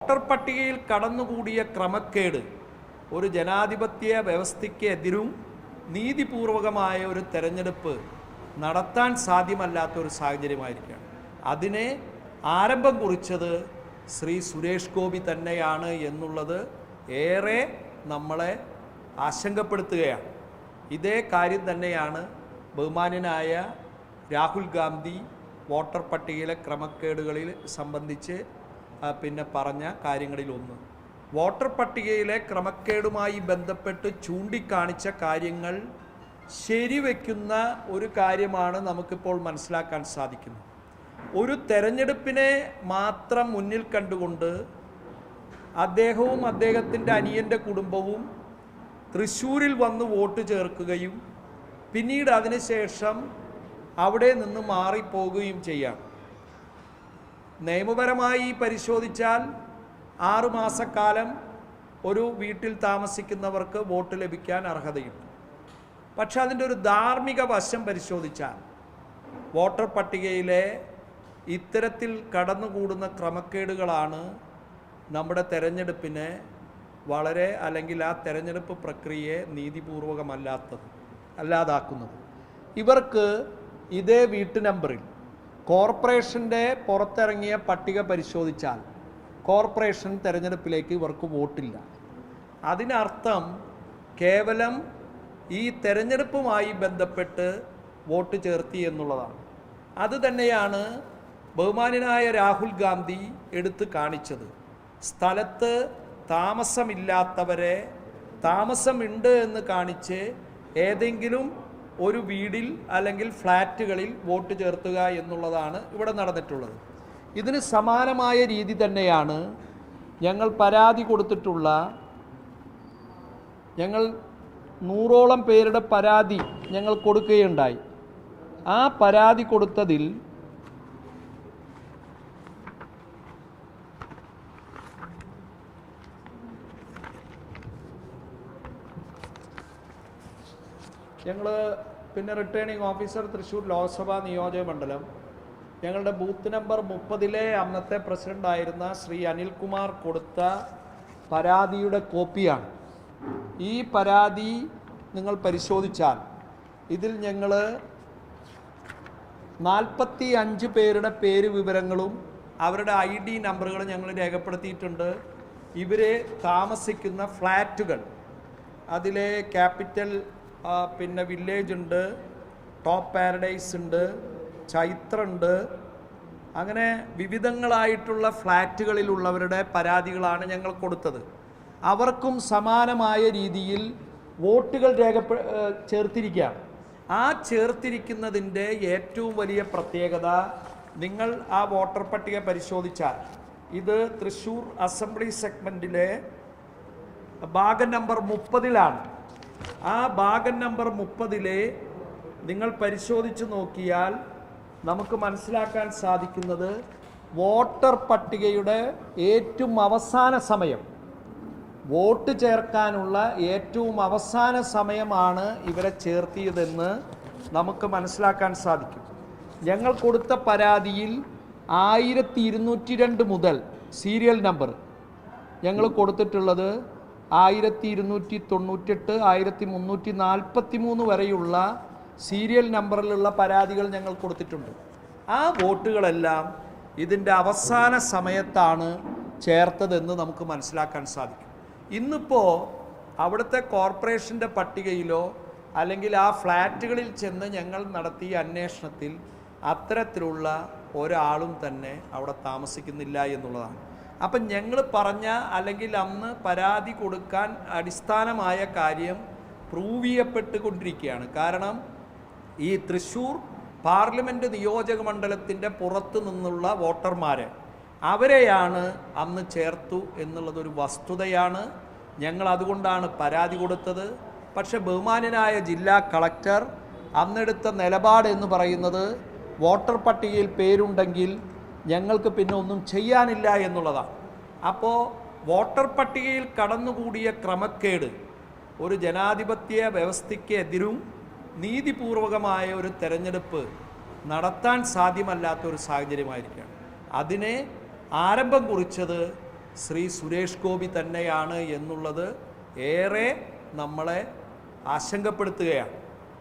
Voter പട്ടികയിൽ കടന്നുകൂടിയ ക്രമക്കേട് ഒരു ജനാധിപത്യ വ്യവസ്ഥയ്ക്ക് എതിരും നീതിപൂർവകമായ ഒരു തെരഞ്ഞെടുപ്പ് നടത്താൻ സാധ്യമല്ലാത്ത ഒരു സാഹചര്യമായിരിക്കുകയാണ്. അതിനെ ആരംഭം കുറിച്ചത് ശ്രീ സുരേഷ് ഗോപി തന്നെയാണ് എന്നുള്ളത് ഏറെ നമ്മളെ ആശങ്കപ്പെടുത്തുകയാണ്. ഇതേ കാര്യം തന്നെയാണ് ബഹുമാന്യനായ രാഹുൽ ഗാന്ധി വോട്ടർ പട്ടികയിലെ ക്രമക്കേടുകളിൽ സംബന്ധിച്ച് പറഞ്ഞ കാര്യങ്ങളിലൊന്ന്. വോട്ടർ പട്ടികയിലെ ക്രമക്കേടുമായി ബന്ധപ്പെട്ട് ചൂണ്ടിക്കാണിച്ച കാര്യങ്ങൾ ശരിവെക്കുന്ന ഒരു കാര്യമാണ് നമുക്കിപ്പോൾ മനസ്സിലാക്കാൻ സാധിക്കുന്നത്. ഒരു തെരഞ്ഞെടുപ്പിനെ മാത്രം മുന്നിൽ കണ്ടുകൊണ്ട് അദ്ദേഹവും അദ്ദേഹത്തിൻ്റെ അനിയൻ്റെ കുടുംബവും തൃശ്ശൂരിൽ വന്ന് വോട്ട് ചേർക്കുകയും പിന്നീട് അതിനുശേഷം അവിടെ നിന്ന് മാറിപ്പോകുകയും ചെയ്യാം. നിയമപരമായി പരിശോധിച്ചാൽ 6 മാസക്കാലം ഒരു വീട്ടിൽ താമസിക്കുന്നവർക്ക് വോട്ട് ലഭിക്കാൻ അർഹതയുണ്ട്. പക്ഷെ അതിൻ്റെ ഒരു ധാർമ്മിക വശം പരിശോധിച്ചാൽ വോട്ടർ പട്ടികയിലെ ഇത്തരത്തിൽ കടന്നുകൂടുന്ന ക്രമക്കേടുകളാണ് നമ്മുടെ തെരഞ്ഞെടുപ്പിനെ അല്ലെങ്കിൽ ആ തെരഞ്ഞെടുപ്പ് പ്രക്രിയയെ അല്ലാതാക്കുന്നത്. ഇവർക്ക് ഇതേ വീട്ടു നമ്പറിൽ കോർപ്പറേഷൻ്റെ പുറത്തിറങ്ങിയ പട്ടിക പരിശോധിച്ചാൽ കോർപ്പറേഷൻ തെരഞ്ഞെടുപ്പിലേക്ക് ഇവർക്ക് വോട്ടില്ല. അതിനർത്ഥം കേവലം ഈ തെരഞ്ഞെടുപ്പുമായി ബന്ധപ്പെട്ട് വോട്ട് ചേർത്തി എന്നുള്ളതാണ്. അത് തന്നെയാണ് ബഹുമാന്യനായ രാഹുൽ ഗാന്ധി എടുത്തു കാണിച്ചത്. സ്ഥലത്ത് താമസമില്ലാത്തവരെ താമസമുണ്ട് എന്ന് കാണിച്ച് ഏതെങ്കിലും ഒരു വീടിൽ അല്ലെങ്കിൽ ഫ്ലാറ്റുകളിൽ വോട്ട് ചേർത്തുക എന്നുള്ളതാണ് ഇവിടെ നടന്നിട്ടുള്ളത്. ഇതിന് സമാനമായ രീതി തന്നെയാണ് ഞങ്ങൾ പരാതി കൊടുത്തിട്ടുള്ള 100ഓളം പേരുടെ പരാതി ഞങ്ങൾ കൊടുക്കുകയുണ്ടായി. ആ പരാതി കൊടുത്തതിൽ ഞങ്ങൾ റിട്ടേണിംഗ് ഓഫീസർ തൃശ്ശൂർ ലോക്സഭാ നിയോജക മണ്ഡലം ഞങ്ങളുടെ ബൂത്ത് നമ്പർ 30 അന്നത്തെ പ്രസിഡൻ്റായിരുന്ന ശ്രീ അനിൽകുമാർ കൊടുത്ത പരാതിയുടെ കോപ്പിയാണ്. ഈ പരാതി നിങ്ങൾ പരിശോധിച്ചാൽ ഇതിൽ ഞങ്ങൾ 45 പേരുടെ പേര് വിവരങ്ങളും അവരുടെ ID നമ്പറുകളും ഞങ്ങൾ രേഖപ്പെടുത്തിയിട്ടുണ്ട്. ഇവർ താമസിക്കുന്ന ഫ്ലാറ്റുകൾ അതിലെ ക്യാപിറ്റൽ വില്ലേജ് ഉണ്ട്, ടോപ്പ് പാരഡൈസ് ഉണ്ട്, ചൈത്രണ്ട്, അങ്ങനെ വിവിധങ്ങളായിട്ടുള്ള ഫ്ലാറ്റുകളിലുള്ളവരുടെ പരാതികളാണ് ഞങ്ങൾ കൊടുത്തത്. അവർക്കും സമാനമായ രീതിയിൽ വോട്ടുകൾ ചേർത്തിരിക്കുകയാണ്. ആ ചേർത്തിരിക്കുന്നതിൻ്റെ ഏറ്റവും വലിയ പ്രത്യേകത നിങ്ങൾ ആ വോട്ടർ പട്ടിക പരിശോധിച്ചാൽ ഇത് തൃശ്ശൂർ അസംബ്ലി സെഗ്മെൻറ്റിലെ ഭാഗം നമ്പർ 30 ആ ഭാഗം നമ്പർ 30 നിങ്ങൾ പരിശോധിച്ച് നോക്കിയാൽ നമുക്ക് മനസ്സിലാക്കാൻ സാധിക്കുന്നത് വോട്ടർ പട്ടികയുടെ ഏറ്റവും അവസാന സമയം, വോട്ട് ചേർക്കാനുള്ള ഏറ്റവും അവസാന സമയമാണ് ഇവരെ ചേർത്തിയതെന്ന് നമുക്ക് മനസ്സിലാക്കാൻ സാധിക്കും. ഞങ്ങൾ കൊടുത്ത പരാതിയിൽ 1202 മുതൽ സീരിയൽ നമ്പർ ഞങ്ങൾ കൊടുത്തിട്ടുള്ളത് 1298, 1343 വരെയുള്ള സീരിയൽ നമ്പറിലുള്ള പരാതികൾ ഞങ്ങൾ കൊടുത്തിട്ടുണ്ട്. ആ വോട്ടുകളെല്ലാം ഇതിൻ്റെ അവസാന സമയത്താണ് ചേർത്തതെന്ന് നമുക്ക് മനസ്സിലാക്കാൻ സാധിക്കും. ഇന്നിപ്പോൾ അവിടുത്തെ കോർപ്പറേഷൻ്റെ പട്ടികയിലോ അല്ലെങ്കിൽ ആ ഫ്ലാറ്റുകളിൽ ചെന്ന് ഞങ്ങൾ നടത്തിയ അന്വേഷണത്തിൽ അത്തരത്തിലുള്ള ഒരാളും തന്നെ അവിടെ താമസിക്കുന്നില്ല എന്നുള്ളതാണ്. അപ്പം ഞങ്ങൾ പറഞ്ഞ അല്ലെങ്കിൽ അന്ന് പരാതി കൊടുക്കാൻ അടിസ്ഥാനമായ കാര്യം പ്രൂവ് ചെയ്യപ്പെട്ടുകൊണ്ടിരിക്കുകയാണ്. കാരണം ഈ തൃശ്ശൂർ പാർലമെൻറ്റ് നിയോജക മണ്ഡലത്തിൻ്റെ പുറത്തു നിന്നുള്ള അവരെയാണ് അന്ന് ചേർത്തു എന്നുള്ളതൊരു വസ്തുതയാണ്. ഞങ്ങൾ അതുകൊണ്ടാണ് പരാതി കൊടുത്തത്. പക്ഷേ ബഹുമാന്യനായ ജില്ലാ കളക്ടർ അന്നെടുത്ത നിലപാട് എന്ന് പറയുന്നത് വോട്ടർ പട്ടികയിൽ പേരുണ്ടെങ്കിൽ ഞങ്ങൾക്ക് പിന്നെ ഒന്നും ചെയ്യാനില്ല എന്നുള്ളതാണ്. അപ്പോൾ വോട്ടർ പട്ടികയിൽ കടന്നുകൂടിയ ക്രമക്കേട് ഒരു ജനാധിപത്യ വ്യവസ്ഥയ്ക്ക് എതിരും നീതിപൂർവകമായ ഒരു തെരഞ്ഞെടുപ്പ് നടത്താൻ സാധ്യമല്ലാത്ത ഒരു സാഹചര്യമായിരിക്കുകയാണ്. അതിനെ ആരംഭം കുറിച്ചത് ശ്രീ സുരേഷ് ഗോപി തന്നെയാണ് എന്നുള്ളത് ഏറെ നമ്മളെ ആശങ്കപ്പെടുത്തുകയാണ്.